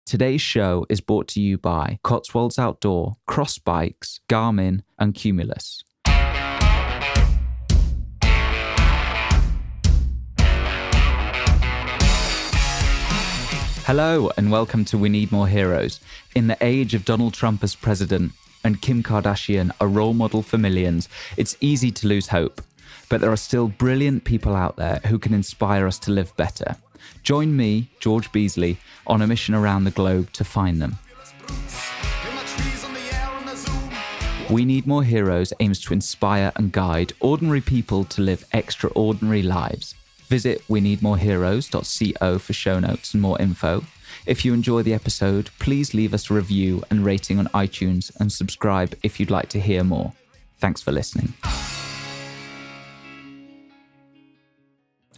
Today's show is brought to you by Cotswolds Outdoor, Cross Bikes, Garmin, and Cumulus. Hello and welcome to We Need More Heroes. In the age of Donald Trump as president and Kim Kardashian a role model for millions, it's easy to lose hope. But there are still brilliant people out there who can inspire us to live better. Join me, George Beasley, on a mission around the globe to find them. We Need More Heroes aims to inspire and guide ordinary people to live extraordinary lives. Visit weneedmoreheroes.co for show notes and more info. If you enjoy the episode, please leave us a review and rating on iTunes and subscribe if you'd like to hear more. Thanks for listening.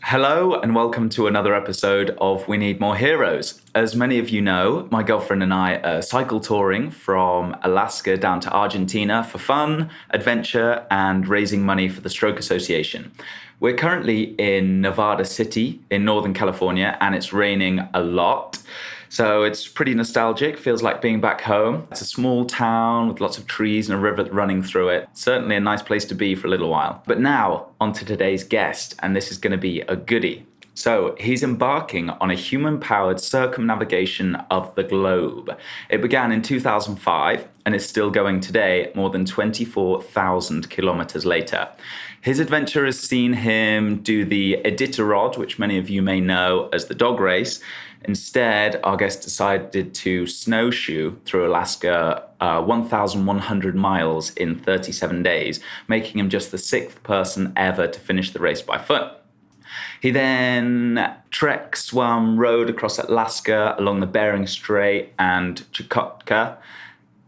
Hello and welcome to another episode of We Need More Heroes. As many of you know, my girlfriend and I are cycle touring from Alaska down to Argentina for fun, adventure, and raising money for the Stroke Association. We're currently in Nevada City in Northern California, and it's raining a lot. So it's pretty nostalgic, feels like being back home. It's a small town with lots of trees and a river running through it. Certainly a nice place to be for a little while. But now, on to today's guest, and this is going to be a goodie. So he's embarking on a human-powered circumnavigation of the globe. It began in 2005 and is still going today, more than 24,000 kilometers later. His adventure has seen him do the Iditarod, which many of you may know as the dog race. Instead, our guest decided to snowshoe through Alaska 1,100 miles in 37 days, making him just the sixth person ever to finish the race by foot. He then trekked, swam, rode across Alaska along the Bering Strait and Chukotka,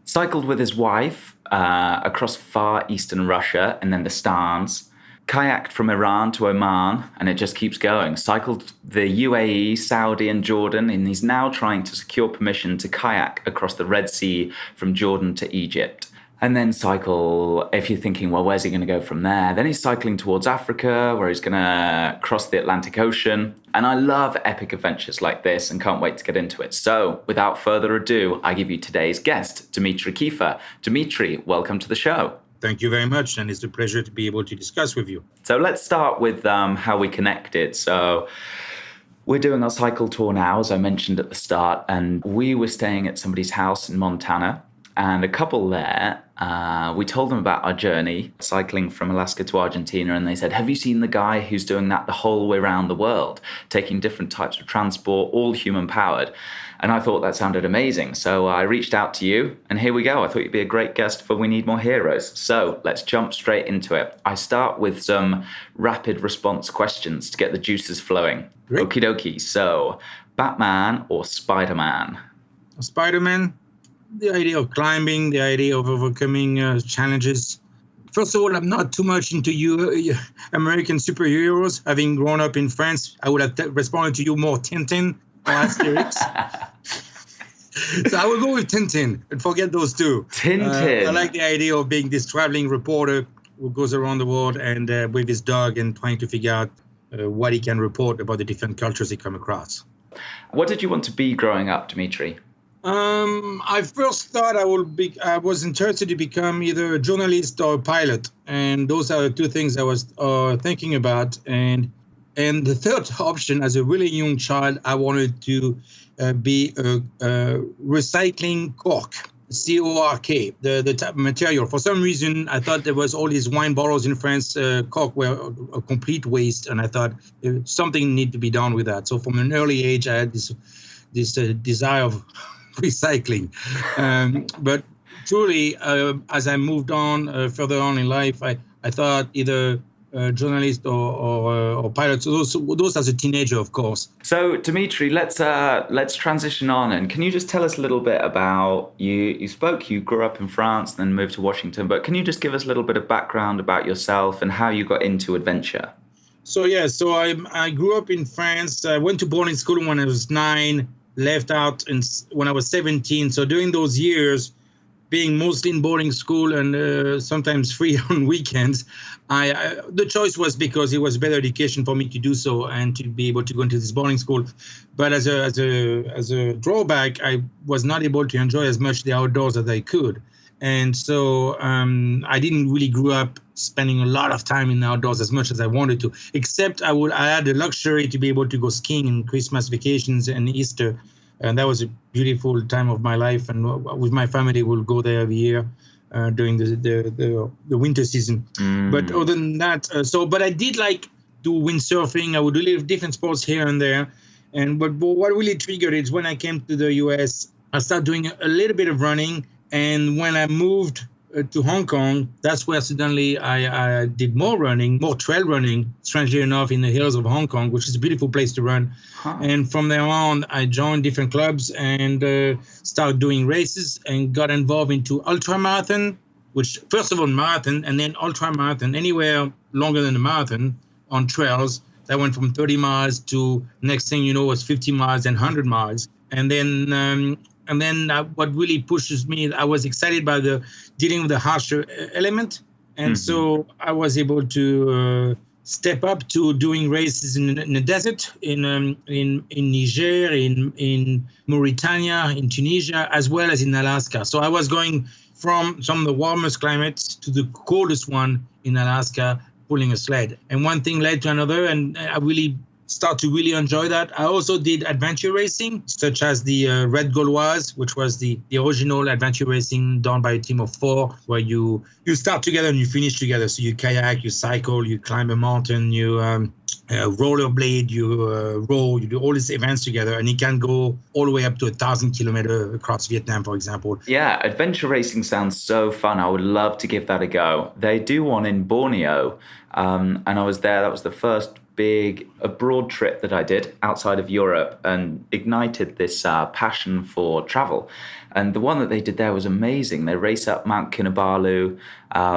cycled with his wife across far eastern Russia and then the Stans, kayaked from Iran to Oman, and it just keeps going. Cycled the UAE, Saudi, and Jordan, and he's now trying to secure permission to kayak across the Red Sea from Jordan to Egypt. And then cycle, if you're thinking, well, where's he going to go from there? Then he's cycling towards Africa, where he's going to cross the Atlantic Ocean. And I love epic adventures like this and can't wait to get into it. So without further ado, I give you today's guest, Dimitri Kieffer. Dimitri, welcome to the show. Thank you very much, and it's a pleasure to be able to discuss with you. So let's start with how we connected. So we're doing our cycle tour now, as I mentioned at the start, and we were staying at somebody's house in Montana, and a couple there, we told them about our journey, cycling from Alaska to Argentina, and they said, have you seen the guy who's doing that the whole way around the world, taking different types of transport, all human-powered? And I thought that sounded amazing. So I reached out to you, and here we go. I thought you'd be a great guest for We Need More Heroes. So let's jump straight into it. I start with some rapid response questions to get the juices flowing. Great. Okie dokie. So Batman or Spider-Man? Spider-Man, the idea of climbing, the idea of overcoming challenges. First of all, I'm not too much into you American superheroes. Having grown up in France, I would have responded to you more Tintin or Asterix. So I will go with Tintin and forget those two. Tintin. I like the idea of being this traveling reporter who goes around the world and with his dog and trying to figure out what he can report about the different cultures he come across. What did you want to be growing up, Dimitri? I first thought I was interested to become either a journalist or a pilot, and those are the two things I was thinking about. And the third option, as a really young child, I wanted to be a recycling cork, C-O-R-K, the type of material. For some reason, I thought there was all these wine bottles in France, cork were a complete waste, and I thought something needed to be done with that. So from an early age, I had this desire of recycling. But truly, as I moved on further on in life, I thought either journalist or pilot. So those as a teenager, of course. So Dimitri, let's transition on. And can you just tell us a little bit about you? You grew up in France, then moved to Washington. But can you just give us a little bit of background about yourself and how you got into adventure? So I grew up in France. I went to boarding school when I was 9. Left out when I was 17. So during those years, being mostly in boarding school and sometimes free on weekends, the choice was because it was better education for me to do so and to be able to go into this boarding school. But as a drawback, I was not able to enjoy as much the outdoors as I could. And so I didn't really grow up spending a lot of time in the outdoors as much as I wanted to, except I had the luxury to be able to go skiing in Christmas vacations and Easter. And that was a beautiful time of my life. And with my family, we'll go there every year during the winter season. But other than that, but I did like do windsurfing. I would do different sports here and there. But what really triggered it is when I came to the US, I started doing a little bit of running. And when I moved to Hong Kong, that's where suddenly I did more running, more trail running, strangely enough, in the hills of Hong Kong, which is a beautiful place to run. Huh. And from there on, I joined different clubs and started doing races and got involved into ultramarathon, which first of all marathon and then ultramarathon, anywhere longer than a marathon on trails. That went from 30 miles to next thing you know was 50 miles and 100 miles. And then what really pushes me, I was excited by dealing with the harsher element. And so I was able to step up to doing races in the desert, in Niger, in Mauritania, in Tunisia, as well as in Alaska. So I was going from some of the warmest climates to the coldest one in Alaska, pulling a sled. And one thing led to another, and I really start to really enjoy that. I also did adventure racing, such as the Red Gauloise, which was the original adventure racing done by a team of 4, where you start together and you finish together. So you kayak, you cycle, you climb a mountain, you rollerblade, you row, you do all these events together, and you can go all the way up to 1,000 kilometers across Vietnam, for example. Yeah, adventure racing sounds so fun. I would love to give that a go. They do one in Borneo, and I was there. That was the first big abroad trip that I did outside of Europe and ignited this passion for travel. And the one that they did there was amazing. They race up Mount Kinabalu,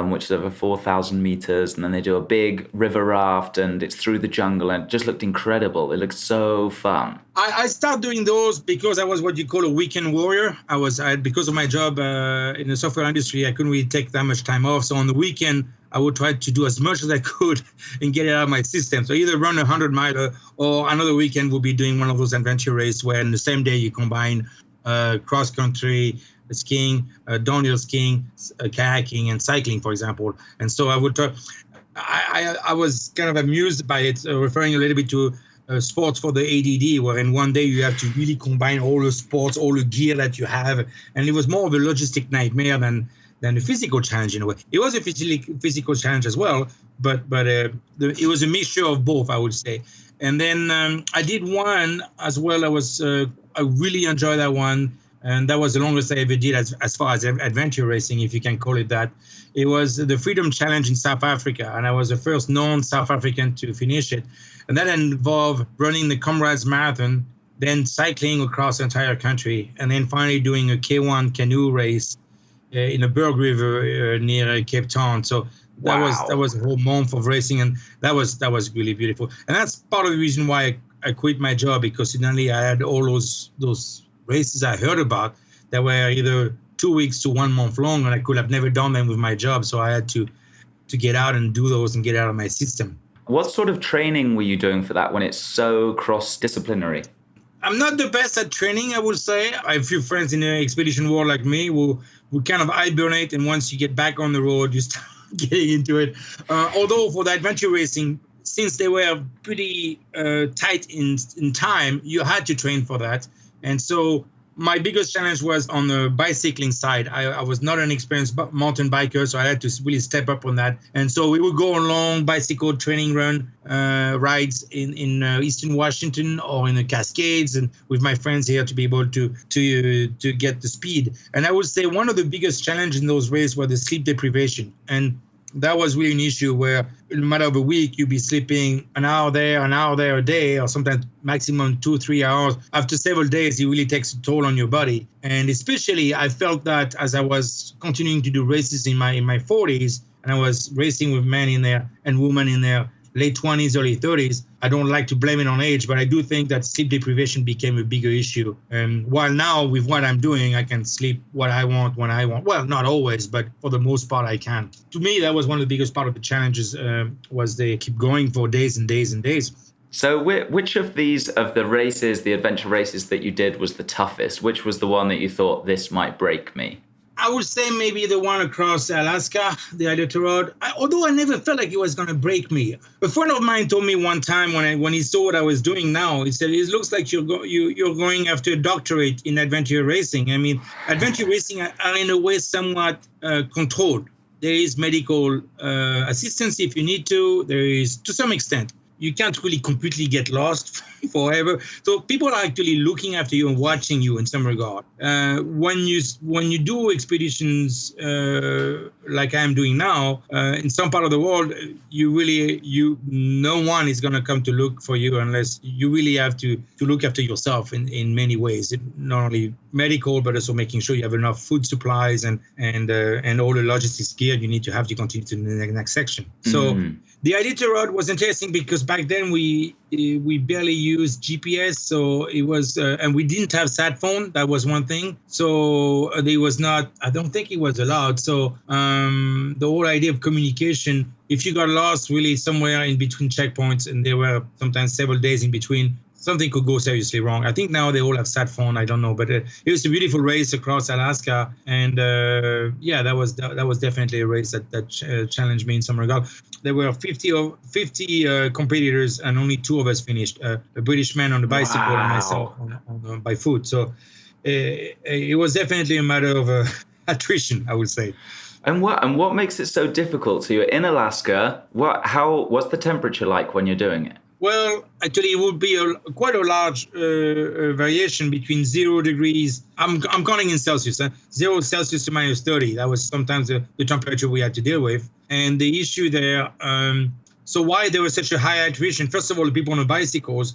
which is over 4,000 meters, and then they do a big river raft, and it's through the jungle, and it just looked incredible. It looked so fun. I started doing those because I was what you call a weekend warrior. Because of my job in the software industry, I couldn't really take that much time off. So on the weekend, I would try to do as much as I could and get it out of my system. So either run 100 miler or another weekend we'll be doing one of those adventure races where in the same day you combine cross-country skiing, downhill skiing, kayaking, and cycling, for example. And so I was kind of amused by it, referring a little bit to sports for the ADD, where in one day you have to really combine all the sports, all the gear that you have. And it was more of a logistic nightmare than a physical challenge in a way. It was a physical challenge as well, but it was a mixture of both, I would say. And then I did one as well. I really enjoyed that one. And that was the longest I ever did as far as adventure racing, if you can call it that. It was the Freedom Challenge in South Africa, and I was the first non-South African to finish it. And that involved running the Comrades Marathon, then cycling across the entire country, and then finally doing a K1 canoe race in the Berg River near Cape Town. So that was a whole month of racing, and that was really beautiful. And that's part of the reason why I quit my job, because suddenly I had all those races I heard about that were either 2 weeks to 1 month long, and I could have never done them with my job. So I had to get out and do those and get out of my system. What sort of training were you doing for that when it's so cross-disciplinary? I'm not the best at training, I would say. I have a few friends in the expedition world like me who kind of hibernate, and once you get back on the road, you start getting into it. Although for the adventure racing, since they were pretty tight in time, you had to train for that. And so my biggest challenge was on the bicycling side. I was not an experienced mountain biker, so I had to really step up on that. And so we would go on long bicycle training rides in Eastern Washington or in the Cascades, and with my friends here to be able to get the speed. And I would say one of the biggest challenges in those races was the sleep deprivation. And that was really an issue where in a matter of a week, you'd be sleeping an hour there a day, or sometimes maximum 2-3 hours. After several days, it really takes a toll on your body. And especially, I felt that as I was continuing to do races in my 40s, and I was racing with men in there and women in their late 20s, early 30s. I don't like to blame it on age, but I do think that sleep deprivation became a bigger issue. And while now with what I'm doing, I can sleep what I want, when I want. Well, not always, but for the most part, I can. To me, that was one of the biggest part of the challenges, was they keep going for days and days and days. So which of the races, the adventure races that you did was the toughest? Which was the one that you thought, this might break me? I would say maybe the one across Alaska, the Iditarod. Although I never felt like it was going to break me. A friend of mine told me one time when he saw what I was doing now, he said, it looks like you're going after a doctorate in adventure racing. I mean, adventure racing are in a way somewhat controlled. There is medical assistance if you need to. There is, to some extent. You can't really completely get lost forever. So people are actually looking after you and watching you in some regard. When you do expeditions like I'm doing now, in some part of the world, no one is going to come to look for you unless you really have to look after yourself in many ways. Not only medical, but also making sure you have enough food supplies and all the logistics gear you need to have to continue to the next section. So the Iditarod was interesting because back then we barely used GPS, so it was, and we didn't have sat phone. That was one thing. So there was not. I don't think it was allowed. So the whole idea of communication, if you got lost really somewhere in between checkpoints, and there were sometimes several days in between, something could go seriously wrong. I think now they all have sat phone. I don't know, but it was a beautiful race across Alaska, and that was definitely a race that challenged me in some regard. There were 50 competitors, and only 2 of us finished. A British man on the bicycle and myself by foot. So it was definitely a matter of attrition, I would say. And what makes it so difficult? So you're in Alaska. What's the temperature like when you're doing it? Well, actually, it would be quite a large variation between 0 degrees. I'm counting in Celsius. 0 Celsius to minus 30. That was sometimes the temperature we had to deal with. And the issue there, so why there was such a high attrition? First of all, the people on the bicycle,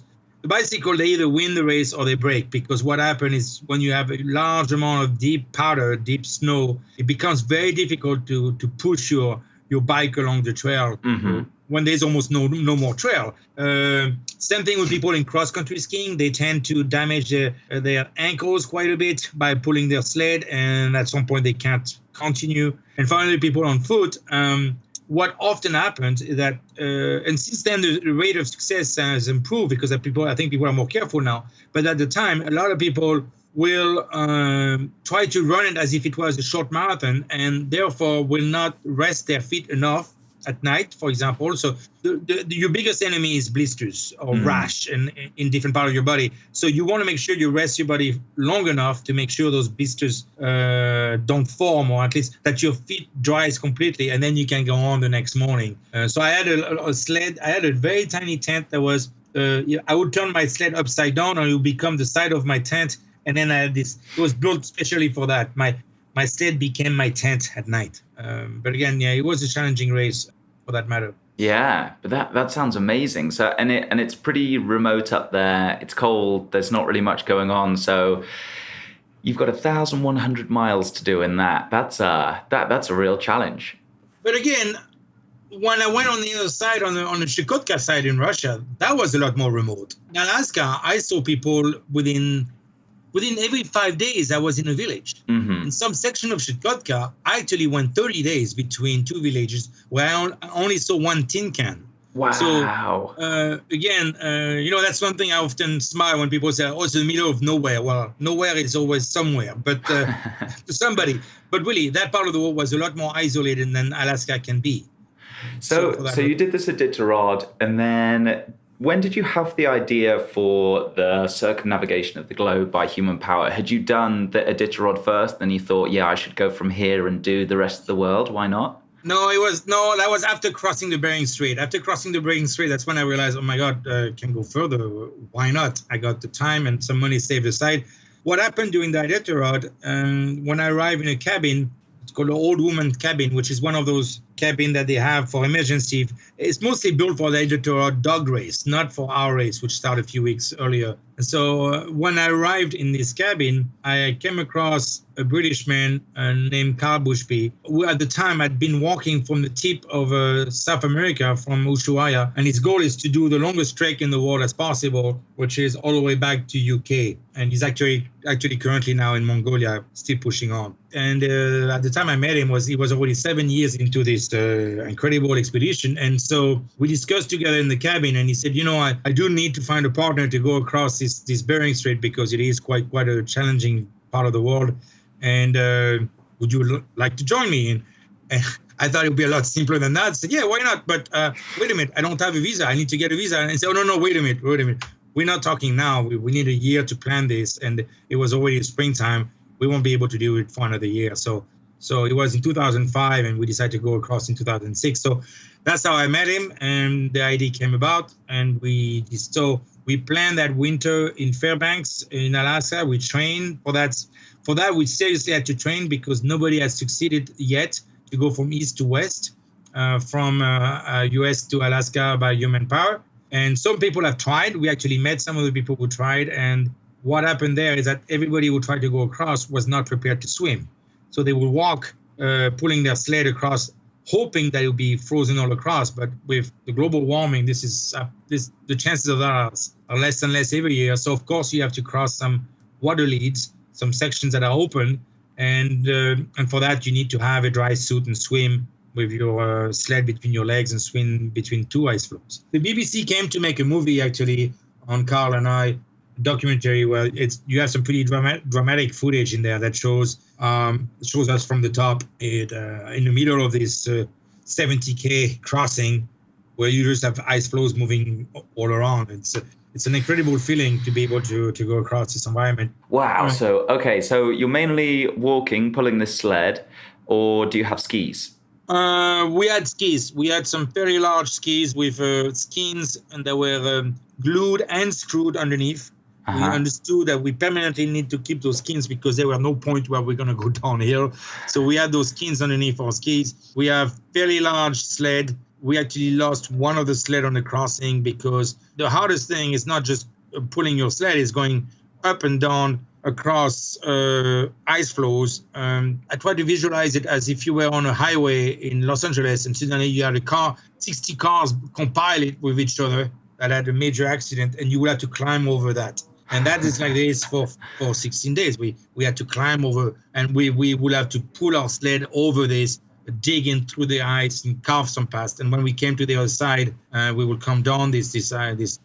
they either win the race or they break. Because what happens is when you have a large amount of deep powder, deep snow, it becomes very difficult to push your bike along the trail. Mm-hmm. When there's almost no more trail. Same thing with people in cross-country skiing. They tend to damage their ankles quite a bit by pulling their sled, and at some point they can't continue. And finally, people on foot, what often happens is that, and since then the rate of success has improved because I think people are more careful now. But at the time, a lot of people will try to run it as if it was a short marathon, and therefore will not rest their feet enough at night, for example. So your biggest enemy is blisters or rash in different parts of your body. So you want to make sure you rest your body long enough to make sure those blisters don't form, or at least that your feet dries completely, and then you can go on the next morning. So I had a sled. I had a very tiny tent that was, I would turn my sled upside down and it would become the side of my tent. And then I had this, it was built specially for that. My sled became my tent at night. But again, it was a challenging race for that matter. Yeah, but that sounds amazing. So and it's pretty remote up there. It's cold. There's not really much going on. So you've got 1,100 miles to do in that. That's a real challenge. But again, when I went on the other side, on the Chukotka side in Russia, that was a lot more remote. In Alaska, I saw people within every 5 days, I was in a village. Mm-hmm. In some section of Chukotka, I actually went 30 days between 2 villages where I only saw 1 tin can. Wow. So, again, that's one thing I often smile when people say, it's in the middle of nowhere. Well, nowhere is always somewhere, but to somebody. But really, that part of the world was a lot more isolated than Alaska can be. So you did this Iditarod, and then when did you have the idea for the circumnavigation of the globe by human power? Had you done the Iditarod first, then you thought, I should go from here and do the rest of the world? Why not? No, that was after crossing the Bering Strait. After crossing the Bering Strait, that's when I realized, oh my God, I can go further. Why not? I got the time and some money saved aside. What happened during the Iditarod, when I arrived in a cabin, it's called an old woman cabin, which is one of those cabin that they have for emergency. It's mostly built for the Iditarod dog race, not for our race, which started a few weeks earlier. And so when I arrived in this cabin, I came across a British man named Carl Bushby, who at the time had been walking from the tip of South America, from Ushuaia, and his goal is to do the longest trek in the world as possible, which is all the way back to UK. And he's actually currently now in Mongolia, still pushing on. And at the time I met him, he was already 7 years into this incredible expedition. And so we discussed together in the cabin, and he said, I do need to find a partner to go across this Bering Strait, because it is quite a challenging part of the world. And would you like to join me? And I thought it would be a lot simpler than that. I said, yeah, why not? But wait a minute, I don't have a visa. I need to get a visa. And I said, oh, no, wait a minute. We're not talking now. We need a year to plan this. And it was already springtime. We won't be able to do it for another year. So it was in 2005, and we decided to go across in 2006. So that's how I met him, and the idea came about. And we planned that winter in Fairbanks in Alaska. We trained for that. For that, we seriously had to train, because nobody has succeeded yet to go from east to west, from US to Alaska by human power. And some people have tried. We actually met some of the people who tried. And what happened there is that everybody who tried to go across was not prepared to swim. So they would walk, pulling their sled across, hoping that it would be frozen all across. But with the global warming, the chances of that are less and less every year. So, of course, you have to cross some water leads, some sections that are open, and for that you need to have a dry suit and swim with your sled between your legs and swim between two ice floes. The BBC came to make a movie actually on Carl and I, a documentary where you have some pretty dramatic footage in there that shows us from the top in the middle of this 70K crossing, where you just have ice floes moving all around. It's an incredible feeling to be able to go across this environment. Wow. So you're mainly walking, pulling this sled, or do you have skis? We had skis. We had some very large skis with skins, and they were glued and screwed underneath. We understood that we permanently need to keep those skins, because there were no point where we're going to go downhill. So we had those skins underneath our skis. We have fairly large sled. We actually lost one of the sled on the crossing, because the hardest thing is not just pulling your sled, it's going up and down across ice floes. I try to visualize it as if you were on a highway in Los Angeles, and suddenly you had 60 cars compiled with each other that had a major accident, and you would have to climb over that. And that is like this for 16 days. We had to climb over, and we would have to pull our sled over this, digging through the ice and carve some paths. And when we came to the other side, we would come down these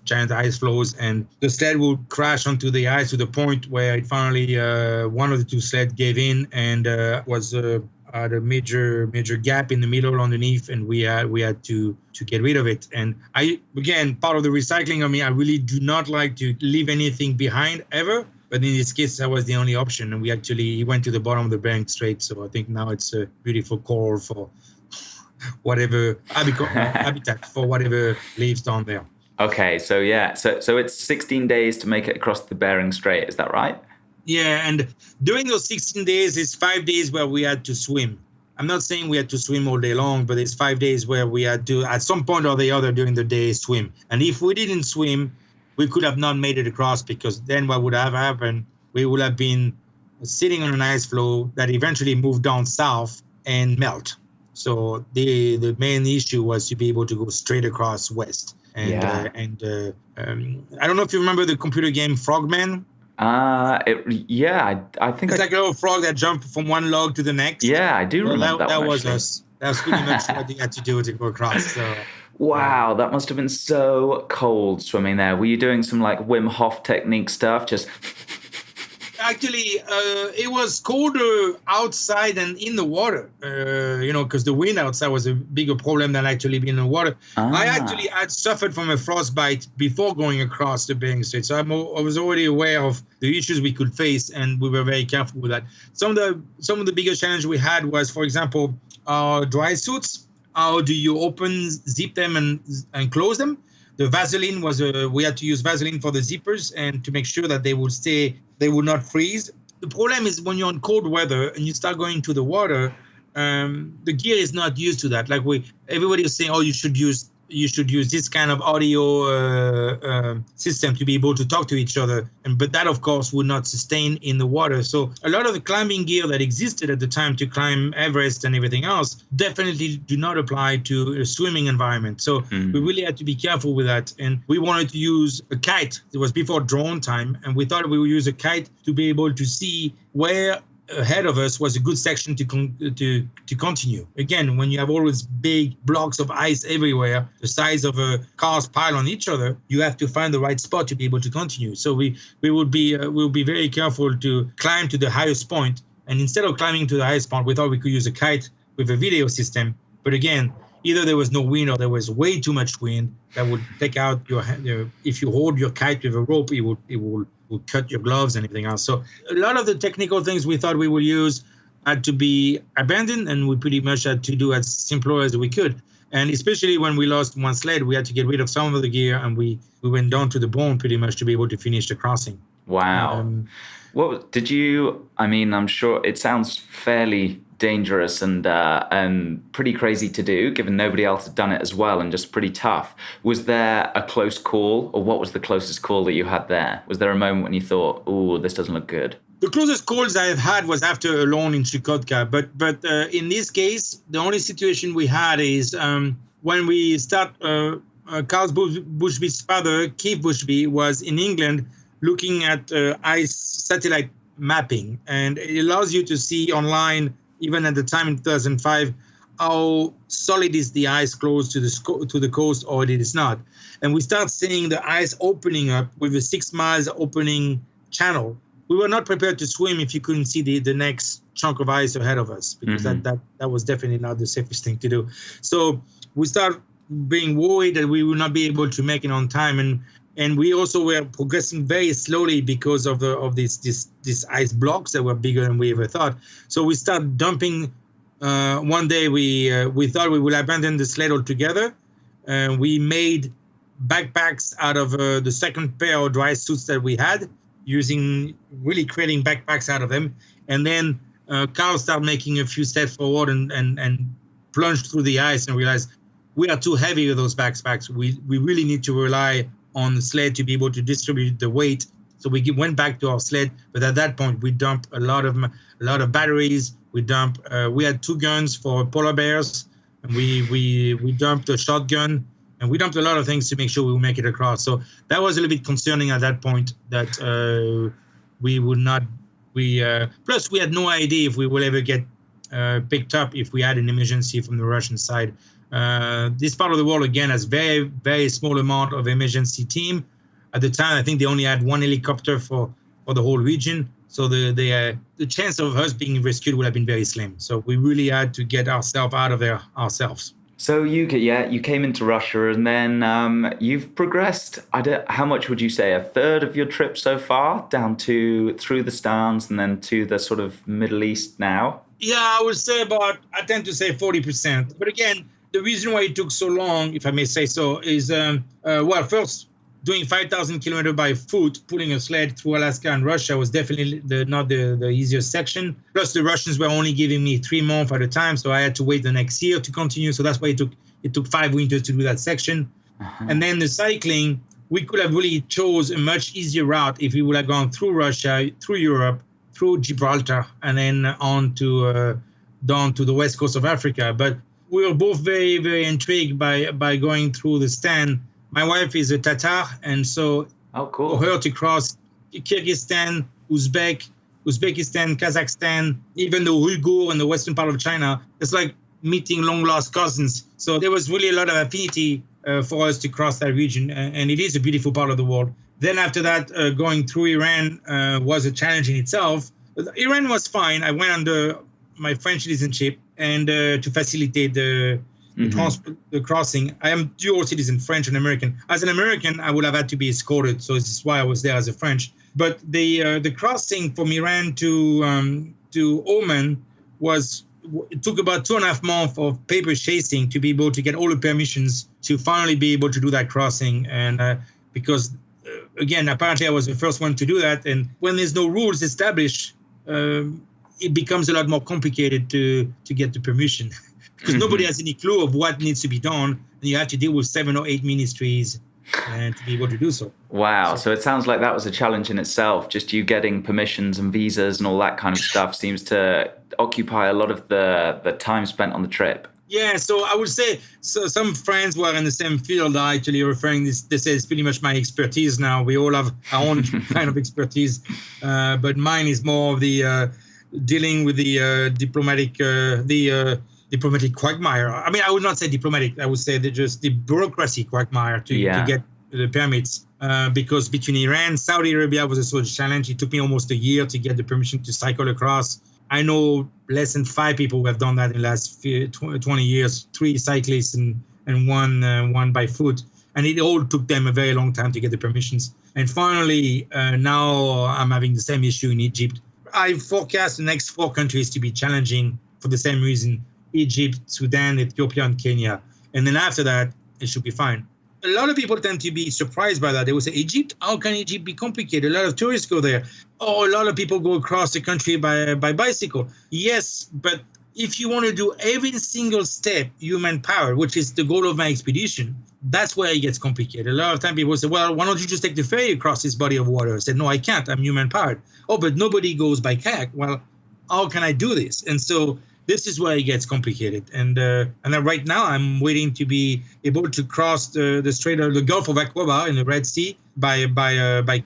giant ice floes, and the sled would crash onto the ice to the point where it finally one of the two sleds gave in, and was had a major gap in the middle underneath, and we had to get rid of it. And part of the recycling of me, I really do not like to leave anything behind ever. But in this case, that was the only option. And he went to the bottom of the Bering Strait. So I think now it's a beautiful core for whatever habitat for whatever lives down there. Okay, so yeah, so it's 16 days to make it across the Bering Strait. Is that right? Yeah, and during those 16 days, it's 5 days where we had to swim. I'm not saying we had to swim all day long, but it's 5 days where we had to, at some point or the other during the day, swim. And if we didn't swim, we could have not made it across, because then what would have happened, we would have been sitting on an ice floe that eventually moved down south and melt. So the main issue was to be able to go straight across west. And I don't know if you remember the computer game Frogman. I think it's like a little frog that jumped from one log to the next. Yeah, I do remember that. That was us. That was pretty much what they had to do to go across. So. Wow, that must have been so cold swimming there. Were you doing some like Wim Hof technique stuff? Just Actually, it was colder outside than in the water, because the wind outside was a bigger problem than actually being in the water. I actually had suffered from a frostbite before going across the Bering Strait, so I was already aware of the issues we could face, and we were very careful with that. Some of the biggest challenge we had was, for example, our dry suits. How do you zip them and close them? The Vaseline we had to use Vaseline for the zippers, and to make sure that they would not freeze. The problem is when you're in cold weather and you start going to the water, the gear is not used to that. Like everybody is saying, oh, you should use this kind of audio system to be able to talk to each other. But that, of course, would not sustain in the water. So a lot of the climbing gear that existed at the time to climb Everest and everything else definitely do not apply to a swimming environment. So we really had to be careful with that. And we wanted to use a kite. It was before drone time. And we thought we would use a kite to be able to see where ahead of us was a good section to continue. Again, when you have all these big blocks of ice everywhere, the size of a cars piled on each other, you have to find the right spot to be able to continue. So we will be very careful to climb to the highest point. And instead of climbing to the highest point, we thought we could use a kite with a video system. But again, either there was no wind or there was way too much wind that would take out if you hold your kite with a rope, it will cut your gloves and everything else. So a lot of the technical things we thought we would use had to be abandoned, and we pretty much had to do as simpler as we could. And especially when we lost one sled, we had to get rid of some of the gear, and we went down to the bone pretty much to be able to finish the crossing. Wow. What did you, I mean, I'm sure it sounds fairly dangerous and pretty crazy to do, given nobody else had done it as well, and just pretty tough. Was there a close call, or what was the closest call that you had there? Was there a moment when you thought, oh, this doesn't look good? The closest calls I've had was after Alone in Chukotka, but in this case, the only situation we had is when we start. Carl Bushby's father, Keith Bushby, was in England looking at ice satellite mapping, and it allows you to see online, even at the time in 2005, how solid is the ice close to the coast or it is not. And we start seeing the ice opening up with a 6 miles opening channel. We were not prepared to swim if you couldn't see the next chunk of ice ahead of us, because that was definitely not the safest thing to do. So we start being worried that we will not be able to make it on time. And we also were progressing very slowly because of these ice blocks that were bigger than we ever thought. So we started dumping. One day we thought we would abandon the sled altogether. We made backpacks out of the second pair of dry suits that we had, creating backpacks out of them. And then Carl started making a few steps forward and plunged through the ice and realized we are too heavy with those backpacks. We really need to rely on the sled to be able to distribute the weight. So we went back to our sled, but at that point we dumped a lot of batteries. We had 2 guns for polar bears, and we dumped a shotgun, and we dumped a lot of things to make sure we would make it across. So that was a little bit concerning at that point, that we would not. Plus we had no idea if we will ever get picked up if we had an emergency from the Russian side. This part of the world, again, has very, very small amount of emergency team. At the time, I think they only had 1 helicopter for the whole region. So the chance of us being rescued would have been very slim. So we really had to get ourselves out of there ourselves. So you came into Russia, and then you've progressed. How much would you say? A third of your trip so far, down to through the Stans and then to the sort of Middle East now? Yeah, I would say I tend to say 40%. But again, the reason why it took so long, if I may say so, is, first, doing 5,000 kilometers by foot, pulling a sled through Alaska and Russia was definitely not the easiest section. Plus, the Russians were only giving me 3 months at a time, so I had to wait the next year to continue. So that's why it took 5 winters to do that section. And then the cycling, we could have really chose a much easier route if we would have gone through Russia, through Europe, through Gibraltar, and then on to down to the west coast of Africa. But we were both very, very intrigued by going through the Stan. My wife is a Tatar, and so for her to cross Kyrgyzstan, Uzbekistan, Kazakhstan, even the Uyghur and the western part of China, it's like meeting long-lost cousins. So there was really a lot of affinity for us to cross that region, and it is a beautiful part of the world. Then after that, going through Iran was a challenge in itself. Iran was fine. I went under my French citizenship and to facilitate the crossing. I am dual citizen, French and American. As an American, I would have had to be escorted, so this is why I was there as a French. But the crossing from Iran to Oman it took about 2.5 months of paper chasing to be able to get all the permissions to finally be able to do that crossing. And because, again, apparently I was the first one to do that. And when there's no rules established, it becomes a lot more complicated to get the permission because nobody has any clue of what needs to be done. And you have to deal with 7 or 8 ministries and to be able to do so. Wow. So it sounds like that was a challenge in itself. Just you getting permissions and visas and all that kind of stuff seems to occupy a lot of the time spent on the trip. Yeah, so I would say, so some friends who are in the same field are actually referring this. They say it's pretty much my expertise now. We all have our own kind of expertise, but mine is more of the dealing with the diplomatic quagmire. I mean, I would not say diplomatic. I would say just the bureaucracy quagmire to get the permits. Because between Iran, Saudi Arabia was also a challenge. It took me almost a year to get the permission to cycle across. I know less than 5 people who have done that in the last 20 years, 3 cyclists and one by foot. And it all took them a very long time to get the permissions. And finally, now I'm having the same issue in Egypt. I forecast the next 4 countries to be challenging for the same reason: Egypt, Sudan, Ethiopia, and Kenya. And then after that, it should be fine. A lot of people tend to be surprised by that. They will say, Egypt? How can Egypt be complicated? A lot of tourists go there. Oh, a lot of people go across the country by bicycle. Yes, but if you want to do every single step human power, which is the goal of my expedition, that's where it gets complicated. A lot of time people say, well, why don't you just take the ferry across this body of water? I said, no, I can't. I'm human powered. Oh, but nobody goes by kayak. Well, how can I do this? And so this is where it gets complicated. And then right now I'm waiting to be able to cross the Strait of the Gulf of Aqaba in the Red Sea by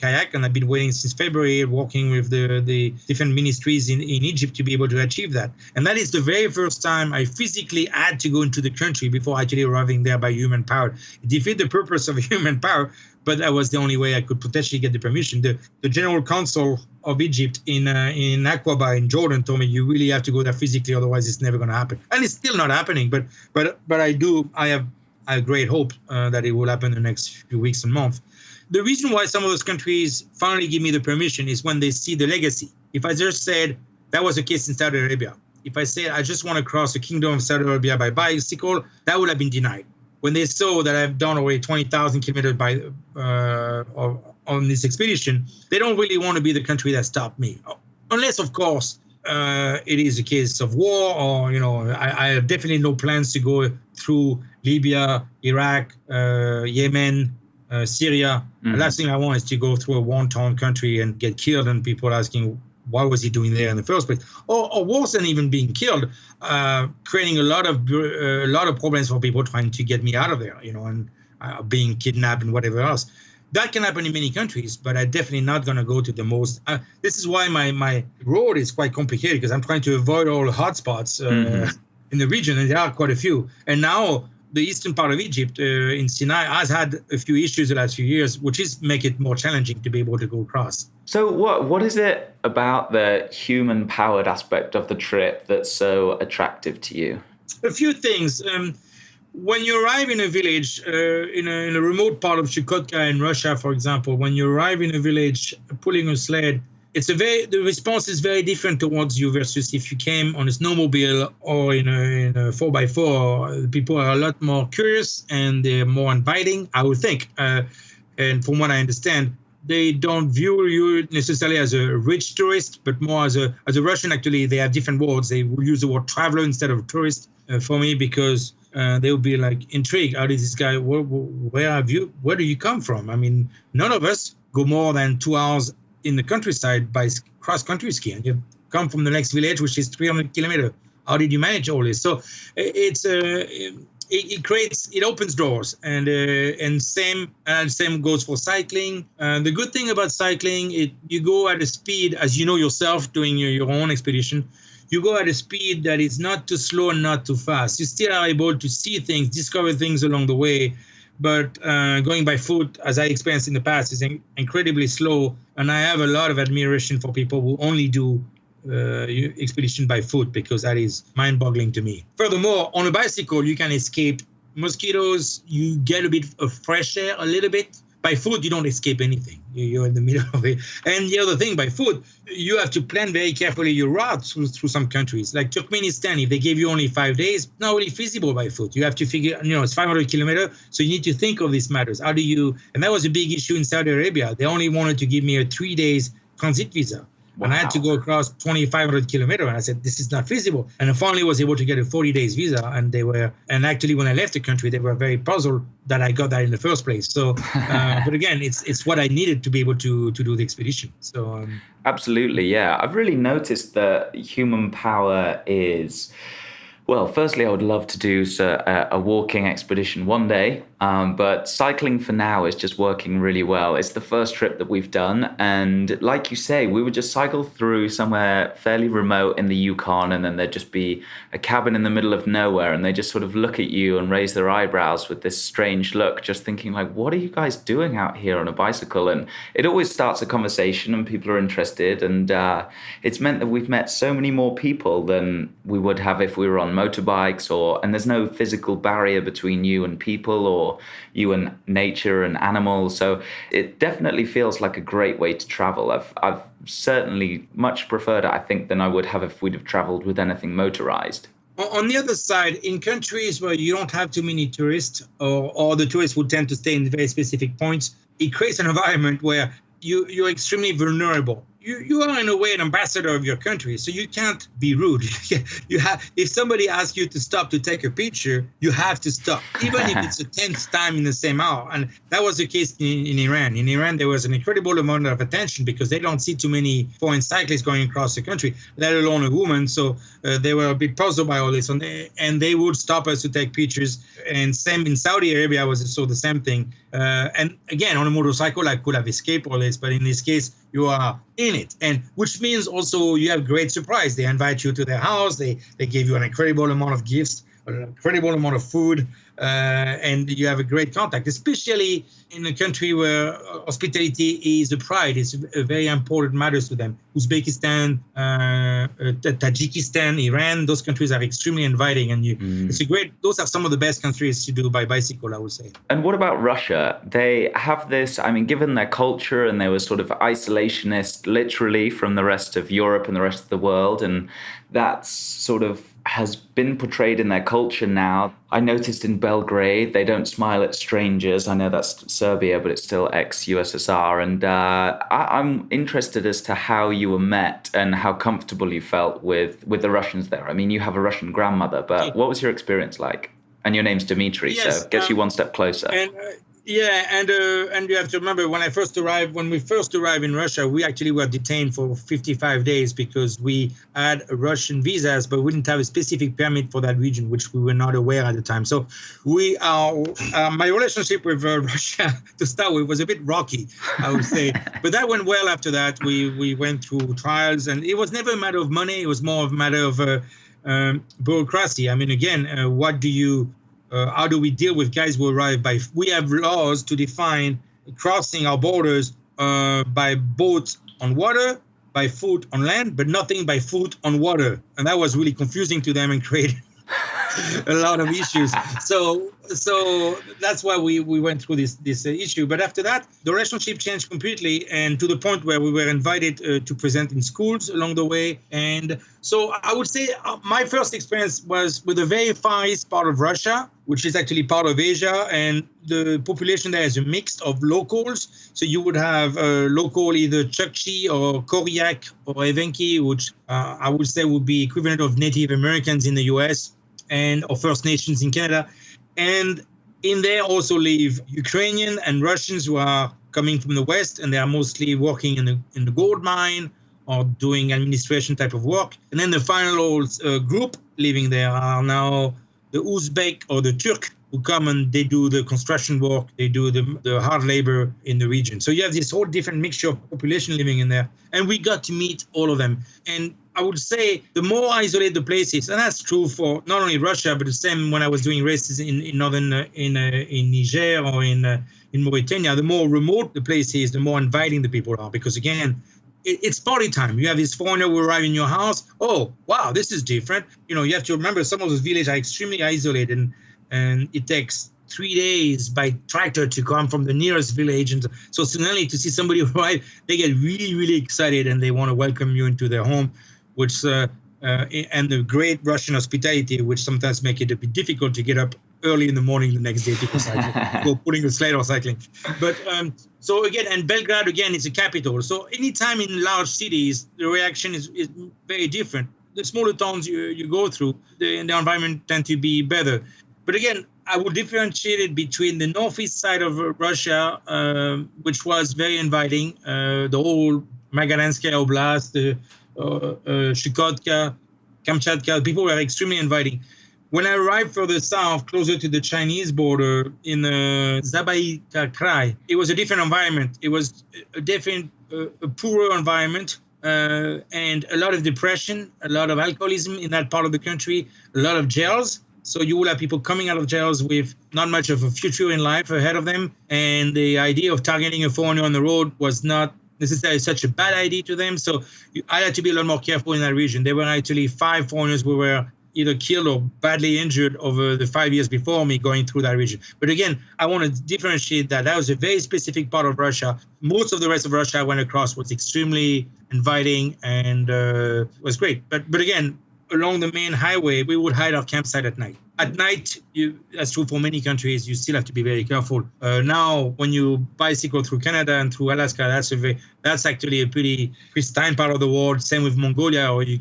kayak. And I've been waiting since February, working with the different ministries in Egypt to be able to achieve that. And that is the very first time I physically had to go into the country before actually arriving there by human power. It defeated the purpose of human power, but that was the only way I could potentially get the permission. The general council of Egypt in Aqaba in Jordan told me, you really have to go there physically, otherwise it's never going to happen. And it's still not happening, but I have great hope that it will happen in the next few weeks and months. The reason why some of those countries finally give me the permission is when they see the legacy. If I just said, that was the case in Saudi Arabia. If I said, I just want to cross the kingdom of Saudi Arabia by bicycle, that would have been denied. When they saw that I've done already 20,000 kilometers on this expedition, they don't really want to be the country that stopped me. Unless, of course, it is a case of war, or, I have definitely no plans to go through Libya, Iraq, Yemen, Syria. Mm-hmm. The last thing I want is to go through a war-torn country and get killed and people asking, what was he doing there in the first place? Or worse than even being killed, creating a lot of problems for people trying to get me out of there, and being kidnapped and whatever else. That can happen in many countries, but I'm definitely not going to go to the most. This is why my road is quite complicated, because I'm trying to avoid all the hotspots in the region, and there are quite a few. And now the eastern part of Egypt in Sinai has had a few issues the last few years, which is make it more challenging to be able to go across. So what is it about the human-powered aspect of the trip that's so attractive to you? A few things. When you arrive in a village, in a remote part of Chukotka in Russia, for example, when you arrive in a village pulling a sled, the response is very different towards you versus if you came on a snowmobile or in a 4x4. People are a lot more curious and they're more inviting, I would think. And from what I understand, they don't view you necessarily as a rich tourist, but more as a Russian. Actually, they have different words. They will use the word traveler instead of tourist for me, because they will be like intrigued. How is this guy? Where do you come from? I mean, none of us go more than 2 hours in the countryside by cross-country skiing. You come from the next village, which is 300 kilometers. How did you manage all this? So it opens doors, and same goes for cycling. The good thing about cycling, you go at a speed, as you know yourself doing your own expedition, you go at a speed that is not too slow and not too fast. You still are able to see things, discover things along the way. But going by foot, as I experienced in the past, is incredibly slow. And I have a lot of admiration for people who only do expedition by foot, because that is mind-boggling to me. Furthermore, on a bicycle, you can escape mosquitoes. You get a bit of fresh air, a little bit. By foot, you don't escape anything. You're in the middle of it. And the other thing, by foot, you have to plan very carefully your route through some countries. Like Turkmenistan, if they gave you only 5 days, not really feasible by foot. You have to figure, it's 500 kilometers. So you need to think of these matters. And that was a big issue in Saudi Arabia. They only wanted to give me a 3 days transit visa. And I had to go across 2,500 kilometers. And I said, this is not feasible. And I finally was able to get a 40 days visa. And actually, when I left the country, they were very puzzled that I got that in the first place. So, but again, it's what I needed to be able to do the expedition. So, absolutely, yeah. I've really noticed that human power is, well, firstly, I would love to do a walking expedition one day, but cycling for now is just working really well. It's the first trip that we've done. And like you say, we would just cycle through somewhere fairly remote in the Yukon, and then there'd just be a cabin in the middle of nowhere, and they just sort of look at you and raise their eyebrows with this strange look, just thinking like, what are you guys doing out here on a bicycle? And it always starts a conversation and people are interested. And it's meant that we've met so many more people than we would have if we were on motorbikes, and there's no physical barrier between you and people or you and nature and animals. So it definitely feels like a great way to travel. I've certainly much preferred it, I think, than I would have if we'd have traveled with anything motorized. On the other side, in countries where you don't have too many tourists, or the tourists would tend to stay in very specific points, it creates an environment where you're extremely vulnerable. You are in a way an ambassador of your country, so you can't be rude. If somebody asks you to stop to take a picture, you have to stop, even if it's the 10th time in the same hour. And that was the case in Iran. In Iran, there was an incredible amount of attention because they don't see too many foreign cyclists going across the country, let alone a woman. So they were a bit puzzled by all this, and they would stop us to take pictures. And same in Saudi Arabia was so the same thing. And again, on a motorcycle, I could have escaped all this, but in this case, you are in it, and which means also you have great surprise. They invite you to their house. They give you an incredible amount of gifts, an incredible amount of food, and you have a great contact, especially in a country where hospitality is a pride. It's a very important matter to them. Uzbekistan, Tajikistan, Iran, those countries are extremely inviting, and those are some of the best countries to do by bicycle, I would say. And what about Russia? They have this, I mean, given their culture, and they were sort of isolationist literally from the rest of Europe and the rest of the world, and that's sort of has been portrayed in their culture now. I noticed in Belgrade, they don't smile at strangers. I know that's Serbia, but it's still ex-USSR. And I'm interested as to how you were met and how comfortable you felt with the Russians there. I mean, you have a Russian grandmother, but what was your experience like? And your name's Dimitri, yes, so gets you one step closer. And you have to remember, when we first arrived in Russia, we actually were detained for 55 days because we had Russian visas, but we didn't have a specific permit for that region, which we were not aware at the time. So my relationship with Russia to start with was a bit rocky, I would say. But that went well after that. We went through trials, and it was never a matter of money. It was more of a matter of bureaucracy. I mean, again, how do we deal with guys who arrive by? We have laws to define crossing our borders by boat on water, by foot on land, but nothing by foot on water. And that was really confusing to them and created a lot of issues. So that's why we went through this issue. But after that, the relationship changed completely, and to the point where we were invited to present in schools along the way. And so I would say my first experience was with the very far east part of Russia, which is actually part of Asia, and the population there is a mix of locals. So you would have local either Chukchi or Koryak or Evenki, which I would say would be equivalent of Native Americans in the US or First Nations in Canada. And in there also live Ukrainian and Russians who are coming from the West, and they are mostly working in the gold mine or doing administration type of work. And then the final group living there are now the Uzbek or the Turk, who come and they do the construction work, they do the hard labor in the region. So you have this whole different mixture of population living in there. And we got to meet all of them. And I would say the more isolated the place is, and that's true for not only Russia, but the same when I was doing races in northern in Niger or in Mauritania, the more remote the place is, the more inviting the people are. Because again, it's party time. You have this foreigner who arrive in your house. Oh, wow, this is different. You know, you have to remember some of those villages are extremely isolated, and it takes 3 days by tractor to come from the nearest village. And so suddenly to see somebody arrive, they get really, really excited and they want to welcome you into their home, which and the great Russian hospitality, which sometimes make it a bit difficult to get up early in the morning the next day to go cycling, go pulling a sled or cycling. But so again, and Belgrade again is a capital. So anytime in large cities, the reaction is very different. The smaller towns you go through, the environment tend to be better. But again, I would differentiate it between the northeast side of Russia, which was very inviting, the whole Magadanskaya Oblast, the Chukotka, Kamchatka, people were extremely inviting. When I arrived further south, closer to the Chinese border in Zabaika Krai, it was a different environment. It was a different, a poorer environment, and a lot of depression, a lot of alcoholism in that part of the country, a lot of jails. So you will have people coming out of jails with not much of a future in life ahead of them. And the idea of targeting a foreigner on the road was not necessarily such a bad idea to them. So I had to be a lot more careful in that region. There were actually 5 foreigners who were either killed or badly injured over the 5 years before me going through that region. But again, I want to differentiate that. That was a very specific part of Russia. Most of the rest of Russia I went across was extremely inviting and was great. But again, along the main highway, we would hide our campsite at night. At night, that's true for many countries, you still have to be very careful. Now, when you bicycle through Canada and through Alaska, that's actually a pretty pristine part of the world. Same with Mongolia, or you